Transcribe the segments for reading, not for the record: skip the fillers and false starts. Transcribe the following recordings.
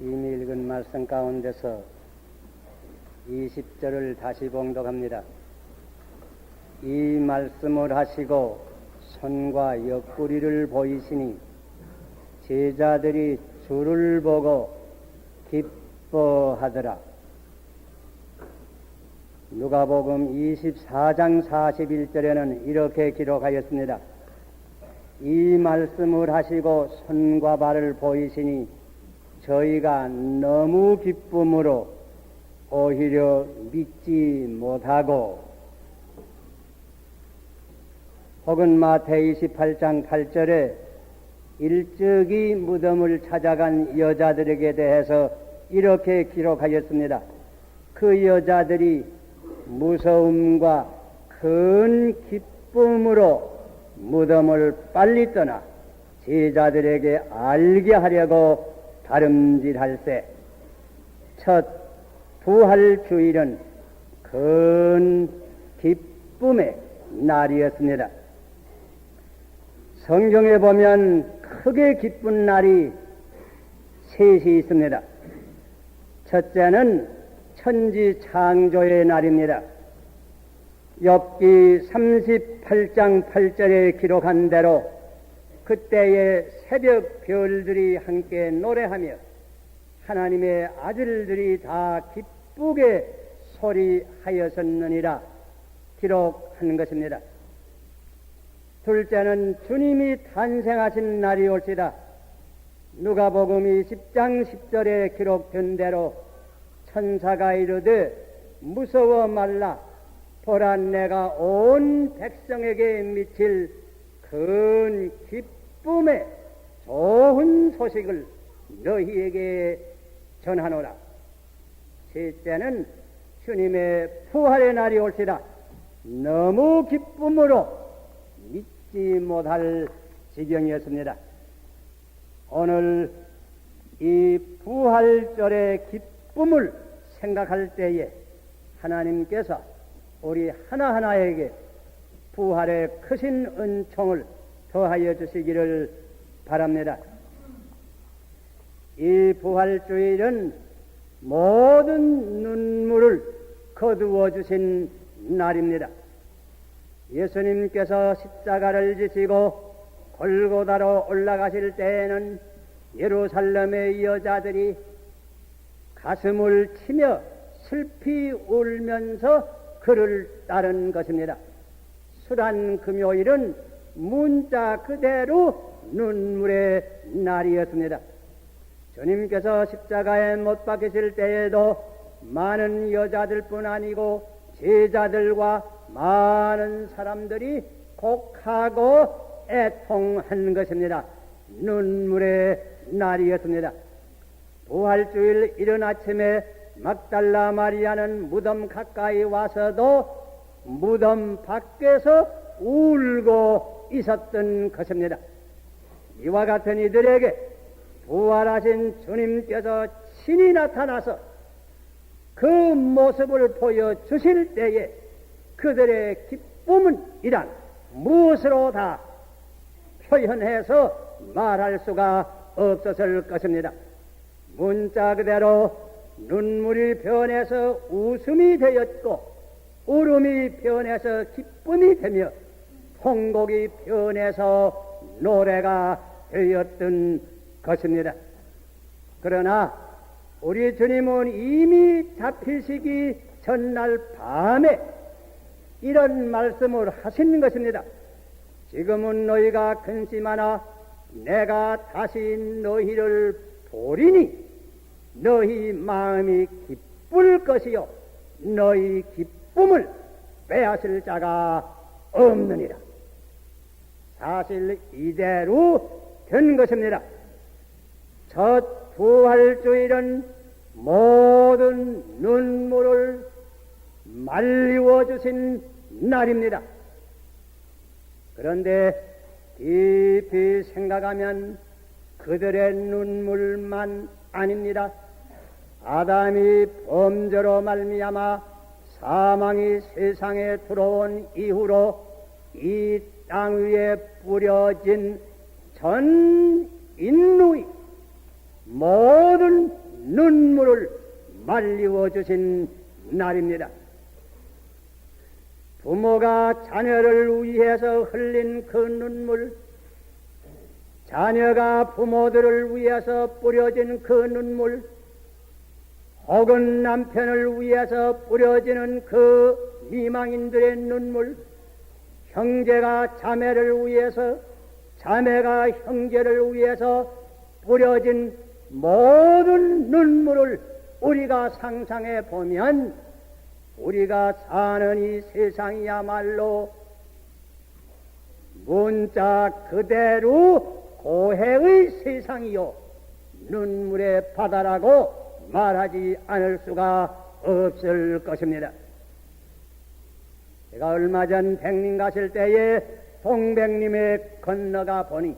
이미 읽은 말씀 가운데서 20절을 다시 봉독합니다. 이 말씀을 하시고 손과 옆구리를 보이시니 제자들이 주를 보고 기뻐하더라. 누가복음 24장 41절에는 이렇게 기록하였습니다. 이 말씀을 하시고 손과 발을 보이시니 저희가 너무 기쁨으로 오히려 믿지 못하고, 혹은 마태 28장 8절에 일찍이 무덤을 찾아간 여자들에게 대해서 이렇게 기록하였습니다. 그 여자들이 무서움과 큰 기쁨으로 무덤을 빨리 떠나 제자들에게 알게 하려고 다름질할세. 첫 부활주일은 큰 기쁨의 날이었습니다. 성경에 보면 크게 기쁜 날이 셋이 있습니다. 첫째는 천지 창조의 날입니다. 욥기 38장 8절에 기록한 대로 그때의 새벽 별들이 함께 노래하며 하나님의 아들들이 다 기쁘게 소리하였었느니라 기록한 것입니다. 둘째는 주님이 탄생하신 날이 올시다. 누가복음 10장 10절에 기록된 대로 천사가 이르되 무서워 말라. 보라, 내가 온 백성에게 미칠 큰 기쁨의 좋은 소식을 너희에게 전하노라. 셋째는 주님의 부활의 날이 올시라. 너무 기쁨으로 믿지 못할 지경이었습니다. 오늘 이 부활절의 기쁨을 생각할 때에 하나님께서 우리 하나하나에게 부활의 크신 은총을 더하여 주시기를 바랍니다. 이 부활주일은 모든 눈물을 거두어 주신 날입니다. 예수님께서 십자가를 지시고 골고다로 올라가실 때에는 예루살렘의 여자들이 가슴을 치며 슬피 울면서 그를 따른 것입니다. 수란 금요일은 문자 그대로 눈물의 날이었습니다. 주님께서 십자가에 못 박히실 때에도 많은 여자들뿐 아니고 제자들과 많은 사람들이 곡하고 애통한 것입니다. 눈물의 날이었습니다. 부활주일 이른 아침에 막달라 마리아는 무덤 가까이 와서도 무덤 밖에서 울고 있었던 것입니다. 이와 같은 이들에게 부활하신 주님께서 친히 나타나서 그 모습을 보여주실 때에 그들의 기쁨은 이란 무엇으로 다 표현해서 말할 수가 없었을 것입니다. 문자 그대로 눈물이 변해서 웃음이 되었고, 울음이 변해서 기쁨이 되며, 통곡이 변해서 노래가 되었던 것입니다. 그러나 우리 주님은 이미 잡히시기 전날 밤에 이런 말씀을 하신 것입니다. 지금은 너희가 근심하나 내가 다시 너희를 보리니 너희 마음이 기쁠 것이요 너희 기쁨을 빼앗을 자가 없느니라. 사실 이대로 된 것입니다. 첫 부활주일은 모든 눈물을 말리워 주신 날입니다. 그런데 깊이 생각하면 그들의 눈물만 아닙니다. 아담이 범죄로 말미암아 사망이 세상에 들어온 이후로 이 땅 위에 뿌려진 전 인류의 모든 말리워 주신 날입니다. 부모가 자녀를 위해서 흘린 그 눈물, 자녀가 부모들을 위해서 뿌려진 그 눈물, 혹은 남편을 위해서 뿌려지는 그 미망인들의 눈물, 형제가 자매를 위해서, 자매가 형제를 위해서 뿌려진 모든 눈물을 우리가 상상해 보면 우리가 사는 이 세상이야말로 문자 그대로 고해의 세상이요 눈물의 바다라고 말하지 않을 수가 없을 것입니다. 제가 얼마 전 백림 가실 때에 동백림에 건너가 보니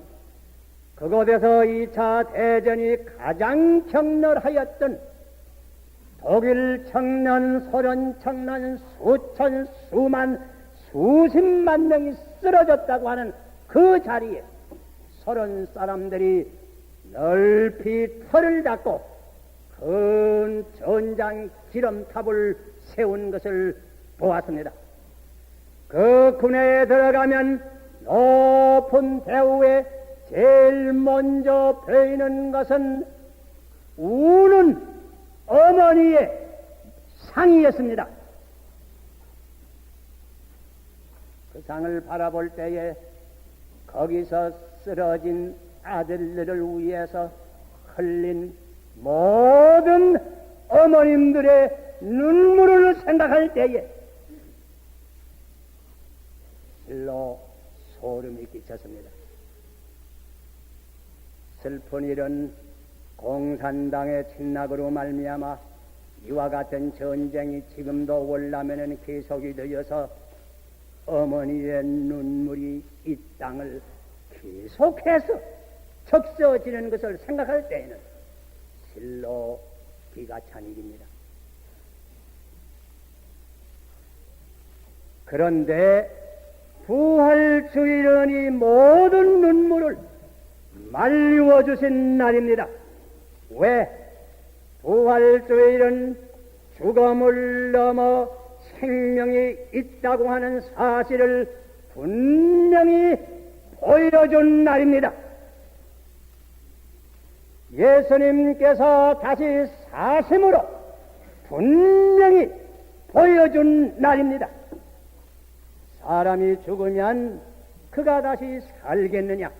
그곳에서 2차 대전이 가장 격렬하였던 독일 청년, 소련 청년 수천, 수만, 수십만 명이 쓰러졌다고 하는 그 자리에 소련 사람들이 넓이 털을 닦고 큰 전장 기름탑을 세운 것을 보았습니다. 그 군에에 들어가면 높은 대우에 제일 먼저 보이는 것은 우는 어머니의 상이었습니다. 그 상을 바라볼 때에 거기서 쓰러진 아들들을 위해서 흘린 모든 어머님들의 눈물을 생각할 때에 실로 소름이 끼쳤습니다. 슬픈 일은 공산당의 침략으로 말미암아 이와 같은 전쟁이 지금도 월남에는 계속이 되어서 어머니의 눈물이 이 땅을 계속해서 적셔지는 것을 생각할 때에는 실로 기가 찬 일입니다. 그런데 부활주일은 이 모든 눈물을 말리워 주신 날입니다. 왜? 부활주일은 죽음을 넘어 생명이 있다고 하는 사실을 분명히 보여준 날입니다. 예수님께서 다시 사심으로 분명히 보여준 날입니다. 사람이 죽으면 그가 다시 살겠느냐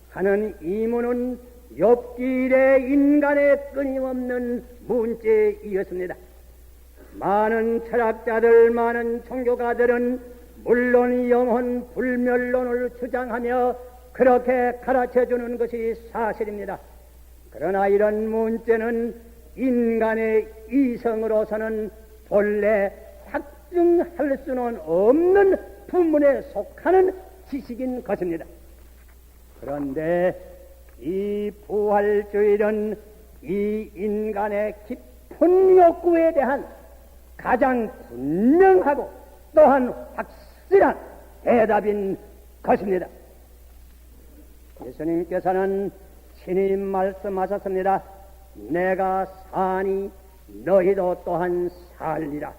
하는 이문은 욥기의 인간의 끊임없는 문제이었습니다. 많은 철학자들, 많은 종교가들은 물론 영혼 불멸론을 주장하며 그렇게 가르쳐주는 것이 사실입니다. 그러나 이런 문제는 인간의 이성으로서는 본래 확증할 수는 없는 부문에 속하는 지식인 것입니다. 그런데 이 부활주일은 이 인간의 깊은 욕구에 대한 가장 분명하고 또한 확실한 대답인 것입니다. 예수님께서는 친히 말씀하셨습니다. 내가 사니 너희도 또한 살리라.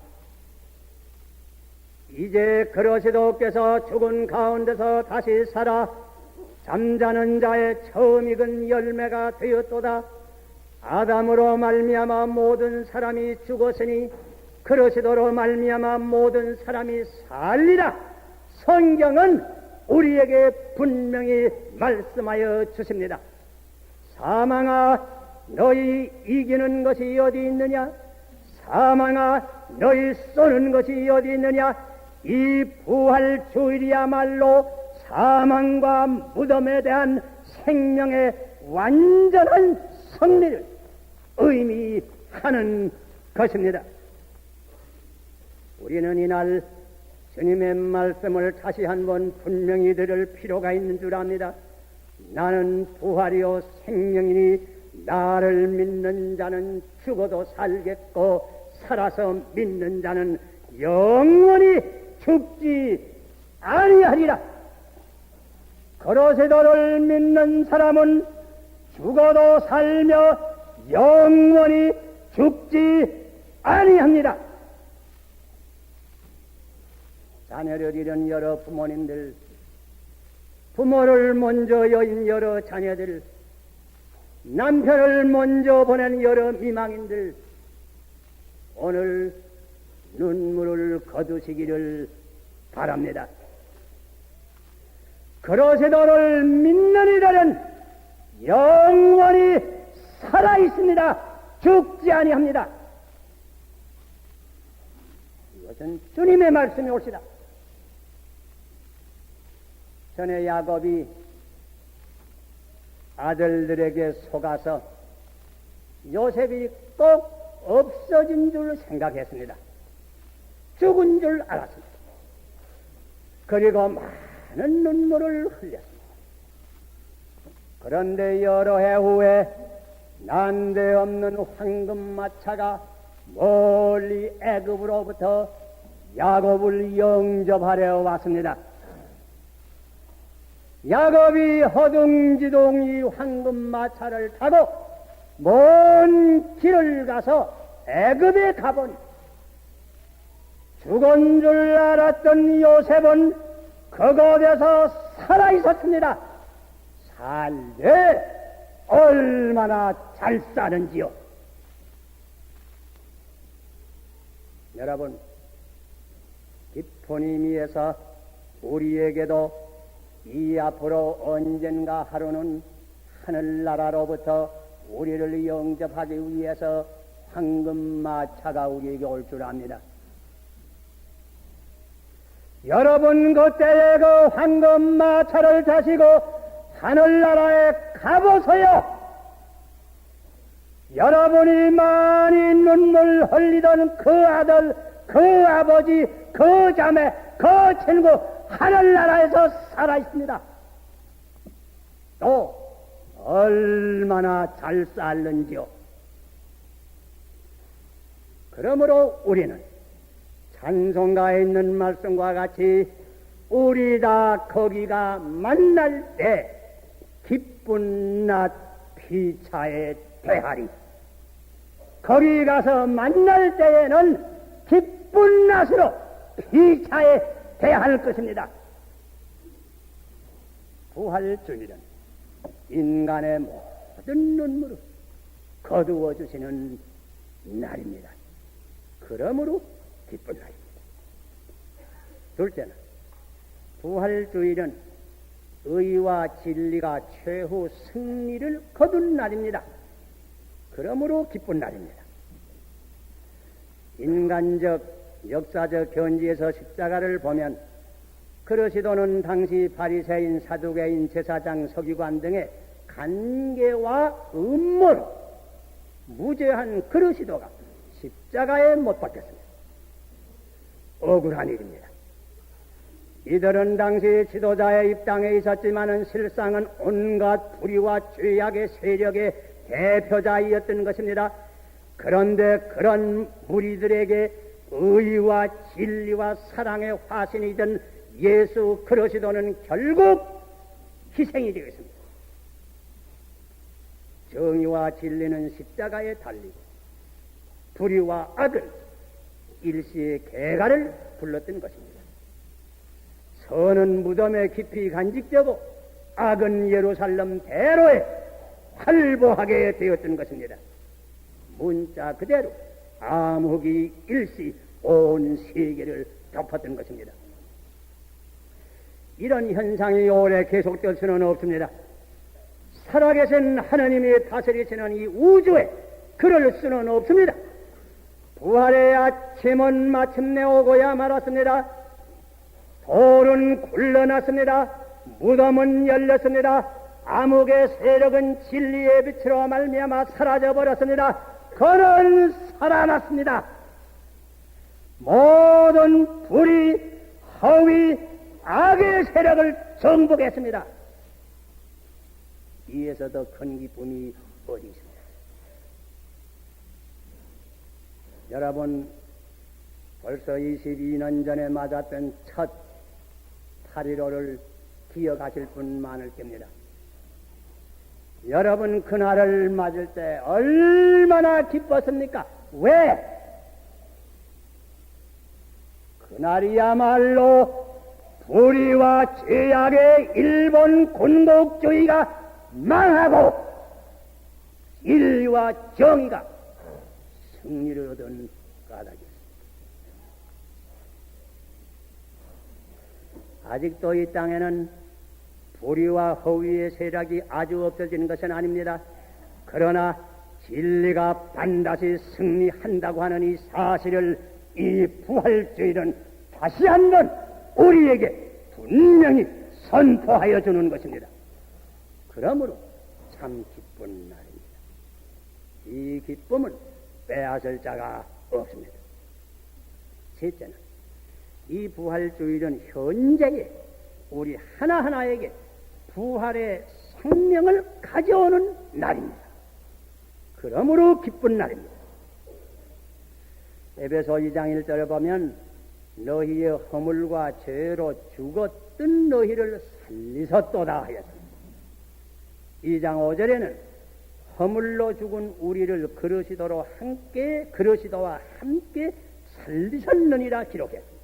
이제 그러시도께서 죽은 가운데서 다시 살아 잠자는 자의 처음 익은 열매가 되었도다. 아담으로 말미암아 모든 사람이 죽었으니 그러시도로 말미암아 모든 사람이 살리라. 성경은 우리에게 분명히 말씀하여 주십니다. 사망아 너희 이기는 것이 어디 있느냐? 사망아 너희 쏘는 것이 어디 있느냐? 이 부활주일이야말로 사망과 무덤에 대한 생명의 완전한 승리를 의미하는 것입니다. 우리는 이날 주님의 말씀을 다시 한번 분명히 들을 필요가 있는 줄 압니다. 나는 부활이요 생명이니 나를 믿는 자는 죽어도 살겠고 살아서 믿는 자는 영원히 죽지 아니하리라. 그러시도를 믿는 사람은 죽어도 살며 영원히 죽지 아니합니다. 자녀를 잃은 여러 부모님들, 부모를 먼저 여인 여러 자녀들, 남편을 먼저 보낸 여러 미망인들, 오늘 눈물을 거두시기를 바랍니다. 그러시도를 믿는 이들은 영원히 살아있습니다. 죽지 아니합니다. 이것은 주님의 말씀이 옳시다. 전에 야곱이 아들들에게 속아서 요셉이 꼭 없어진 줄 생각했습니다. 죽은 줄 알았습니다. 그리고 많은 눈물을 흘렸습니다. 그런데 여러 해 후에 난데없는 황금마차가 멀리 애굽으로부터 야곱을 영접하려 왔습니다. 야곱이 허둥지둥 이 황금마차를 타고 먼 길을 가서 애굽에 가보니 죽은 줄 알았던 요셉은 그곳에서 살아있었습니다. 살되 얼마나 잘 사는지요. 여러분, 깊은 의미에서 우리에게도 이 앞으로 언젠가 하루는 하늘나라로부터 우리를 영접하기 위해서 황금마차가 우리에게 올 줄 압니다. 여러분 그때에 그 황금마차를 타시고 하늘나라에 가보세요. 여러분이 많이 눈물 흘리던 그 아들, 그 아버지, 그 자매, 그 친구 하늘나라에서 살아있습니다. 또 얼마나 잘 살는지요. 그러므로 우리는 찬송가에 있는 말씀과 같이 우리 다 거기가 만날 때 기쁜 낮 피차에 대하리. 거기 가서 만날 때에는 기쁜 낫으로 피차에 대할 것입니다. 부활주일은 인간의 모든 눈물을 거두어 주시는 날입니다. 그러므로 기쁜 날입니다. 둘째는 부활주일은 의와 진리가 최후 승리를 거둔 날입니다. 그러므로 기쁜 날입니다. 인간적 역사적 견지에서 십자가를 보면 그러시도는 당시 바리새인, 사두개인, 제사장, 서기관 등의 간계와 음모로 무죄한 그러시도가 십자가에 못 박혔습니다. 억울한 일입니다. 이들은 당시 지도자의 입당에 있었지만은 실상은 온갖 불의와 죄악의 세력의 대표자이었던 것입니다. 그런데 그런 무리들에게 의와 진리와 사랑의 화신이던 예수 그리스도는 결국 희생이 되겠습니다. 정의와 진리는 십자가에 달리고 불의와 악은 일시의 개가를 불렀던 것입니다. 선은 무덤에 깊이 간직되고 악은 예루살렘 대로에 활보하게 되었던 것입니다. 문자 그대로 암흑이 일시 온 세계를 덮었던 것입니다. 이런 현상이 오래 계속될 수는 없습니다. 살아계신 하나님이 다스리시는 이 우주에 그럴 수는 없습니다. 부활의 아침은 마침내 오고야 말았습니다. 돌은 굴러났습니다. 무덤은 열렸습니다. 암흑의 세력은 진리의 빛으로 말미암아 사라져버렸습니다. 그는 살아났습니다. 모든 불의, 허위, 악의 세력을 정복했습니다. 이에서 더 큰 기쁨이 어디 있습니까? 여러분, 벌써 22년 전에 맞았던 첫 8.15를 기억하실 분 많을 겁니다. 여러분, 그날을 맞을 때 얼마나 기뻤습니까? 왜? 그날이야말로 불의와 죄악의 일본 군국주의가 망하고 인류와 정의가 승리를 얻은 까닭이었습니다. 아직도 이 땅에는 불의와 허위의 세력이 아주 없어지는 것은 아닙니다. 그러나 진리가 반드시 승리한다고 하는 이 사실을 이 부활주의는 다시 한번 우리에게 분명히 선포하여 주는 것입니다. 그러므로 참 기쁜 날입니다. 이 기쁨은 빼앗을 자가 없습니다. 셋째는 이 부활주의는 현재에 우리 하나하나에게 부활의 생명을 가져오는 날입니다. 그러므로 기쁜 날입니다. 에베소 2장 1절에 보면 너희의 허물과 죄로 죽었던 너희를 살리셨도다 하였습니다. 2장 5절에는 허물로 죽은 우리를 그러시도와 함께 살리셨느니라 기록했습니다.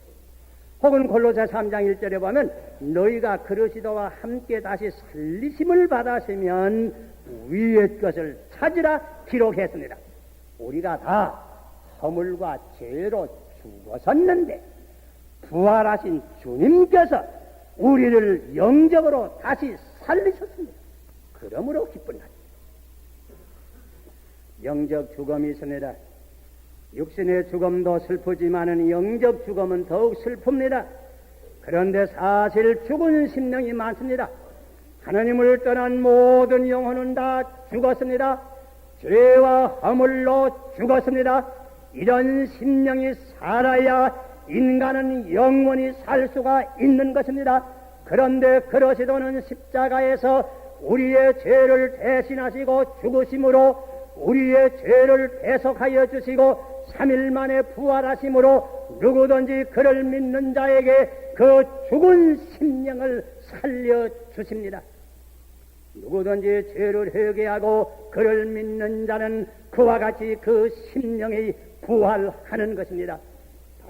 혹은 골로새 3장 1절에 보면 너희가 그러시도와 함께 다시 살리심을 받았으면 위의 것을 찾으라 기록했습니다. 우리가 다 허물과 죄로 죽었었는데 부활하신 주님께서 우리를 영적으로 다시 살리셨습니다. 그러므로 기쁜 날입니다. 영적 죽음이 있습니다. 육신의 죽음도 슬프지만은 영적 죽음은 더욱 슬픕니다. 그런데 사실 죽은 심령이 많습니다. 하나님을 떠난 모든 영혼은 다 죽었습니다. 죄와 허물로 죽었습니다. 이런 심령이 살아야 인간은 영원히 살 수가 있는 것입니다. 그런데 그러시도는 십자가에서 우리의 죄를 대신하시고 죽으심으로 우리의 죄를 대속하여 주시고 3일 만에 부활하심으로 누구든지 그를 믿는 자에게 그 죽은 심령을 살려주십니다. 누구든지 죄를 회개하고 그를 믿는 자는 그와 같이 그 심령이 부활하는 것입니다.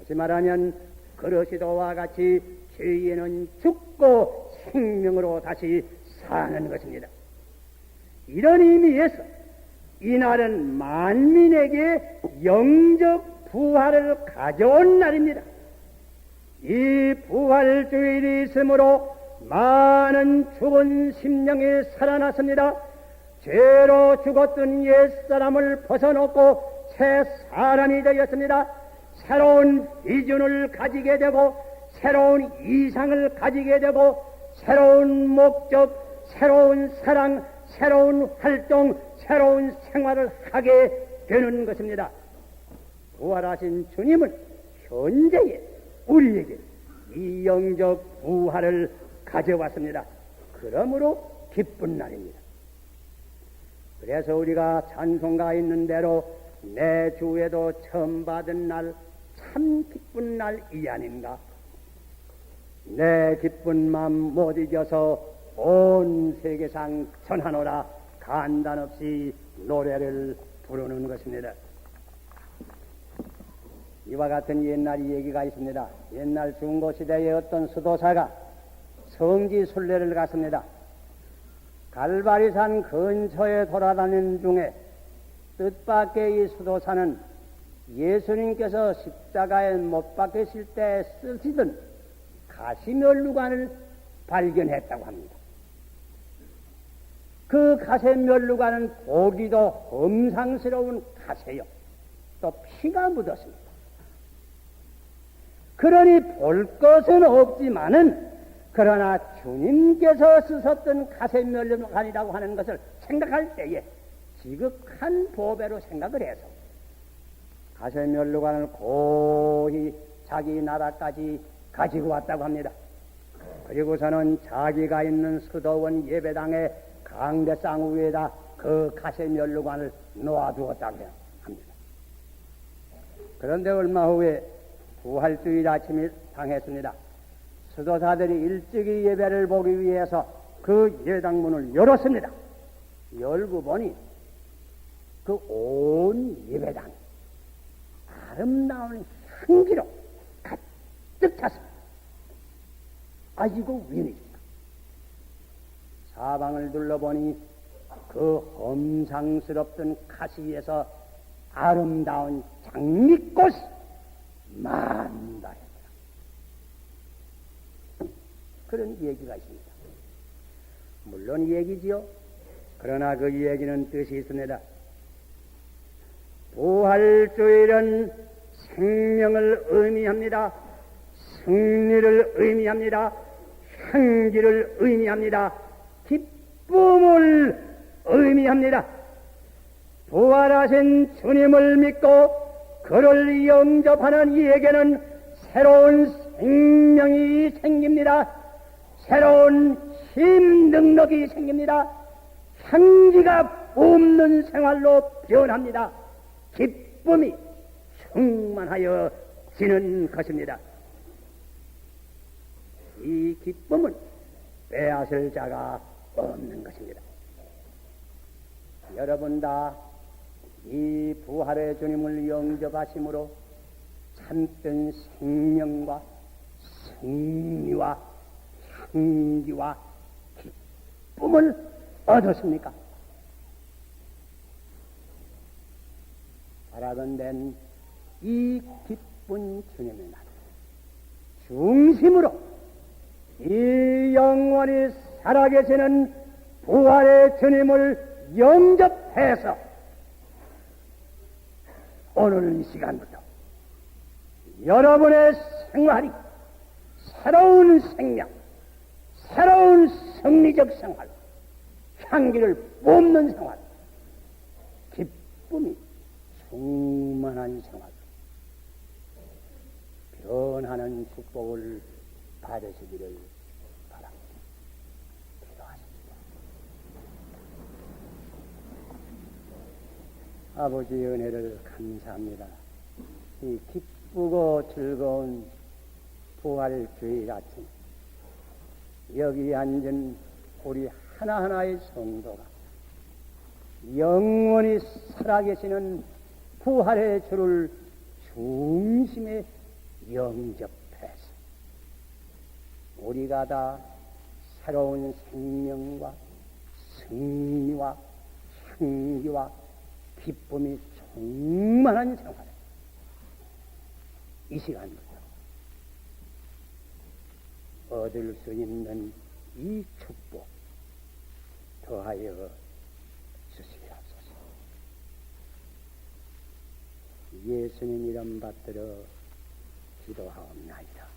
다시 말하면 그러시도와 같이 죄에는 죽고 생명으로 다시 사는 것입니다. 이런 의미에서 이날은 만민에게 영적 부활을 가져온 날입니다. 이 부활주일이 있으므로 많은 죽은 심령이 살아났습니다. 죄로 죽었던 옛사람을 벗어놓고 새 사람이 되었습니다. 새로운 비전을 가지게 되고 새로운 이상을 가지게 되고 새로운 목적, 새로운 사랑, 새로운 활동, 새로운 생활을 하게 되는 것입니다. 부활하신 주님은 현재에 우리에게 이 영적 부활을 가져왔습니다. 그러므로 기쁜 날입니다. 그래서 우리가 찬송가 있는 대로 내 주에도 처음 받은 날 참 기쁜 날이 아닌가. 내 기쁜 마음 못 이겨서 온 세계상 전하노라 간단 없이 노래를 부르는 것입니다. 이와 같은 옛날 얘기가 있습니다. 옛날 중고시대에 어떤 수도사가 성지 순례를 갔습니다. 갈바리산 근처에 돌아다니는 중에 뜻밖의 이 수도사는 예수님께서 십자가에 못 박히실 때 쓰시던 가시면류관을 발견했다고 합니다. 그 가시면류관은 보기도 험상스러운 가시요. 또 피가 묻었습니다. 그러니 볼 것은 없지만은 그러나 주님께서 쓰셨던 가시면류관이라고 하는 것을 생각할 때에 지극한 보배로 생각을 해서 가시면류관을 고이 자기 나라까지 가지고 왔다고 합니다. 그리고서는 자기가 있는 수도원 예배당의 강대상 위에다 그 가시면류관을 놓아두었다고 합니다. 그런데 얼마 후에 부활주일 아침이 당했습니다. 수도사들이 일찍이 예배를 보기 위해서 그 예배당문을 열었습니다. 열고 보니 그 온 예배당 아름다운 향기로 가득 번뜩 찼습니다. 아, 이거 웬일입니까? 사방을 둘러보니 그 험상스럽던 가시에서 아름다운 장미꽃이 만발했다. 그런 얘기가 있습니다. 물론 얘기지요. 그러나 그 얘기는 뜻이 있습니다. 부활주일은 생명을 의미합니다. 승리를 의미합니다. 향기를 의미합니다. 기쁨을 의미합니다. 부활하신 주님을 믿고 그를 영접하는 이에게는 새로운 생명이 생깁니다. 새로운 힘 능력이 생깁니다. 향기가 뿜는 생활로 변합니다. 기쁨이 충만하여 지는 것입니다. 이 기쁨은 빼앗을 자가 없는 것입니다. 여러분 다 이 부활의 주님을 영접하심으로 참된 생명과 승리와 향기와 기쁨을 얻었습니까? 바라던 데는 이 기쁜 주님의 날 중심으로 이 영원히 살아계시는 부활의 주님을 영접해서 오늘 이 시간부터 여러분의 생활이 새로운 생명, 새로운 승리적 생활, 향기를 뿜는 생활, 기쁨이 충만한 생활, 변하는 축복을 받으시기를 바랍니다. 기도하십시다. 아버지 은혜를 감사합니다. 이 기쁘고 즐거운 부활주일 아침 여기 앉은 우리 하나하나의 성도가 영원히 살아계시는 부활의 주를 중심에 영접해서 우리가 다 새로운 생명과 승리와 향기와 기쁨이 충만한 생활, 이 시간부터 얻을 수 있는 이 축복 더하여 주시옵소서. 예수님 이름 받들어 기도하옵나이다.